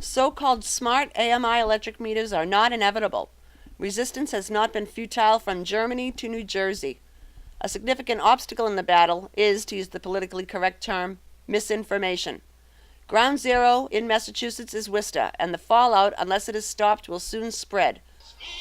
So-called smart AMI electric meters are not inevitable. Resistance has not been futile from Germany to New Jersey. A significant obstacle in the battle is, to use the politically correct term, misinformation. Ground zero in Massachusetts is Worcester, and the fallout, unless it is stopped, will soon spread.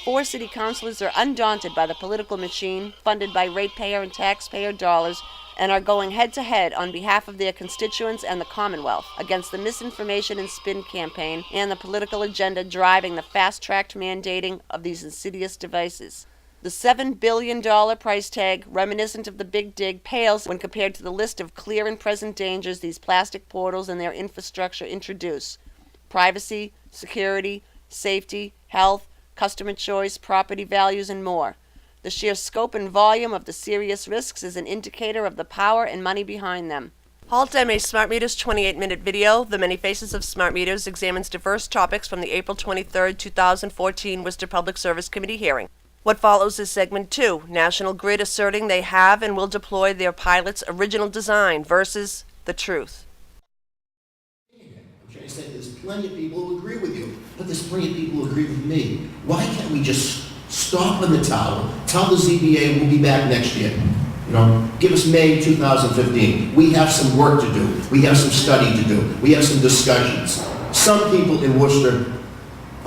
4 city councilors are undaunted by the political machine, funded by ratepayer and taxpayer dollars, and are going head-to-head on behalf of their constituents and the Commonwealth against the misinformation and spin campaign and the political agenda driving the fast-tracked mandating of these insidious devices. The $7 billion price tag, reminiscent of the Big Dig, pales when compared to the list of clear and present dangers these plastic portals and their infrastructure introduce. Privacy, security, safety, health, customer choice, property values, and more. The sheer scope and volume of the serious risks is an indicator of the power and money behind them. Halt MA Smart Meters 28-minute video, The Many Faces of Smart Meters, examines diverse topics from the April 23, 2014 Worcester Public Service Committee hearing. What follows is segment 2, National Grid asserting they have and will deploy their pilot's original design versus the truth. I'm trying to say there's plenty of people who agree with you, but there's plenty of people who agree with me. Why can't we just stop in the tower, tell the ZBA we'll be back next year? You know, give us May 2015. We have some work to do. We have some study to do. We have some discussions. Some people in Worcester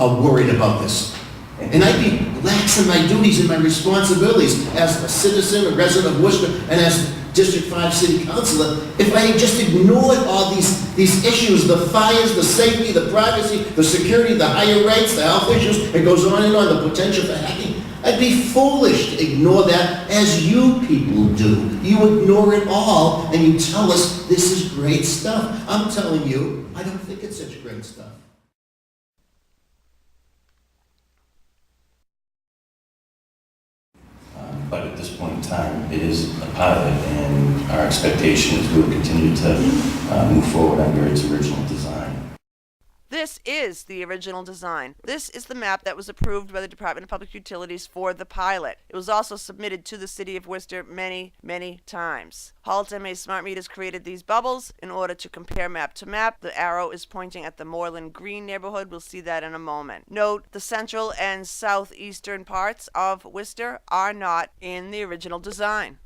are worried about this. And I'd be lax in my duties and my responsibilities as a citizen, a resident of Worcester, and as District 5 City Councilor if I had just ignored all these issues, the fires, the safety, the privacy, the security, the higher rates, the health issues. It goes on and on, the potential for hacking. I'd be foolish to ignore that as you people do. You ignore it all and you tell us this is great stuff. I'm telling you, I don't think it's such great stuff. But at this point in time, it is a pilot, and our expectation is we'll continue to move forward under its original design. This is the original design. This is the map that was approved by the Department of Public Utilities for the pilot. It was also submitted to the City of Worcester many, many times. Halt MA Smart Meters created these bubbles in order to compare map to map. The arrow is pointing at the Moreland Green neighborhood. We'll see that in a moment. Note, the central and southeastern parts of Worcester are not in the original design.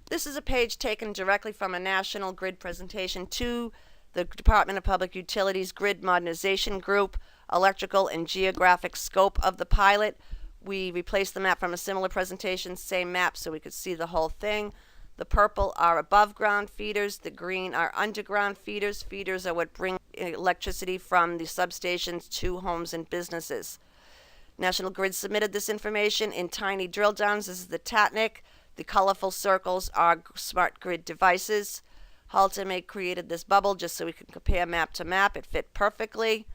This is a page taken directly from a National Grid presentation to the Department of Public Utilities Grid Modernization Group, electrical and geographic scope of the pilot. We replaced the map from a similar presentation, same map, so we could see the whole thing. The purple are above ground feeders, the green are underground feeders. Feeders are what bring electricity from the substations to homes and businesses. National Grid submitted this information in tiny drill downs. This is the Tatnik. The colorful circles are smart grid devices. Halt MA created this bubble just so we could compare map to map. It fit perfectly.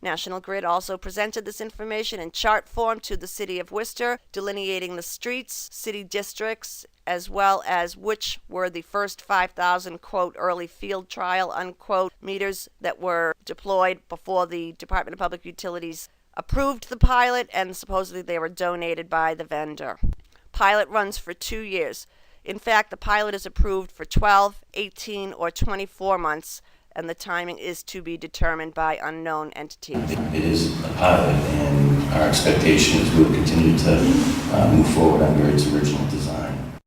National Grid also presented this information in chart form to the City of Worcester, delineating the streets, city districts, as well as which were the first 5,000, quote, early field trial, unquote, meters that were deployed before the Department of Public Utilities approved the pilot, and supposedly they were donated by the vendor. Pilot runs for 2 years. In fact, the pilot is approved for 12, 18, or 24 months, and the timing is to be determined by unknown entities. It is a pilot, and our expectation is we'll continue to move forward under its original design.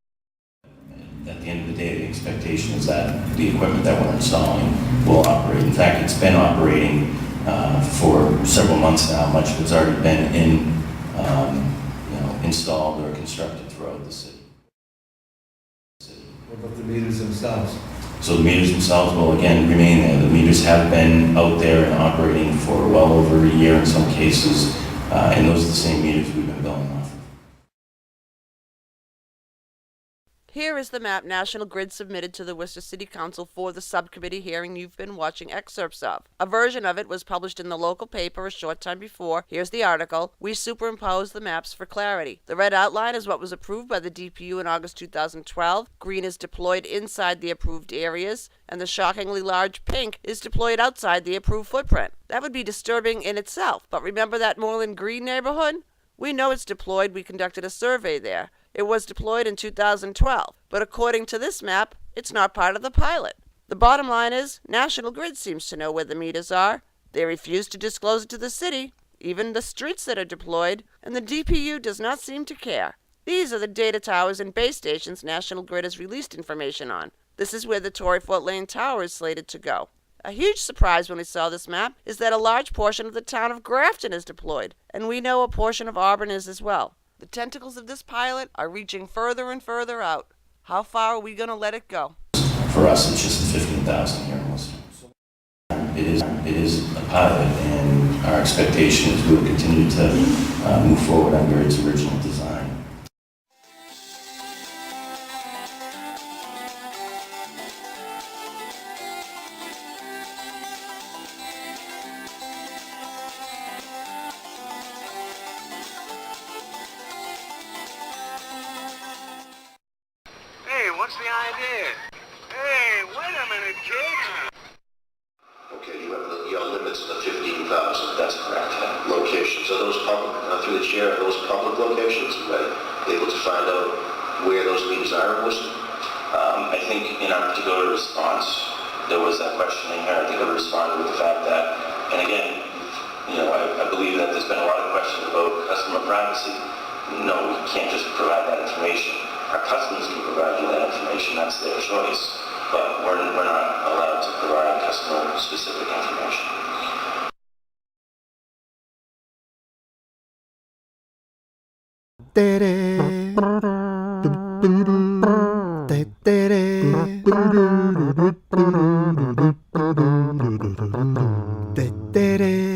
At the end of the day, the expectation is that the equipment that we're installing will operate. In fact, it's been operating for several months now. Much of it's already been installed or constructed throughout the city. What about the meters themselves? So the meters themselves will again remain there. The meters have been out there and operating for well over a year in some cases, and those are the same meters we've been billing off of. Here Here is the map National Grid submitted to the Worcester City Council for the subcommittee hearing you've been watching excerpts of. A version of it was published in the local paper a short time before. Here's the article. We superimposed the maps for clarity. The red outline is what was approved by the DPU in August 2012. Green is deployed inside the approved areas, and the shockingly large pink is deployed outside the approved footprint. That would be disturbing in itself, but remember that Moreland Green neighborhood? We know it's deployed. We conducted a survey there. It was deployed in 2012, but according to this map, it's not part of the pilot. The bottom line is, National Grid seems to know where the meters are. They refuse to disclose it to the city, even the streets that are deployed, and the DPU does not seem to care. These are the data towers and base stations National Grid has released information on. This is where the Torrey Fort Lane Tower is slated to go. A huge surprise when we saw this map is that a large portion of the town of Grafton is deployed, and we know a portion of Auburn is as well. The tentacles of this pilot are reaching further and further out. How far are we going to let it go? For us, it's just the 15,000 here in Worcester. It is a pilot, and our expectation is we'll continue to move forward under its original design. Hey, what's the idea? Hey, wait a minute, kids. Okay, you have your limits of 15,000, that's correct. Locations, are those public, through the chair, are those public locations? Right, able to find out where those meters are in Worcester? I think in our particular response, there was that questioning here. I think I responded with the fact that, and again, I believe that there's been a lot of questions about customer privacy. No, we can't just provide that information. Our customers can provide you that information, that's their choice, but we're not allowed to provide customer-specific information. Tere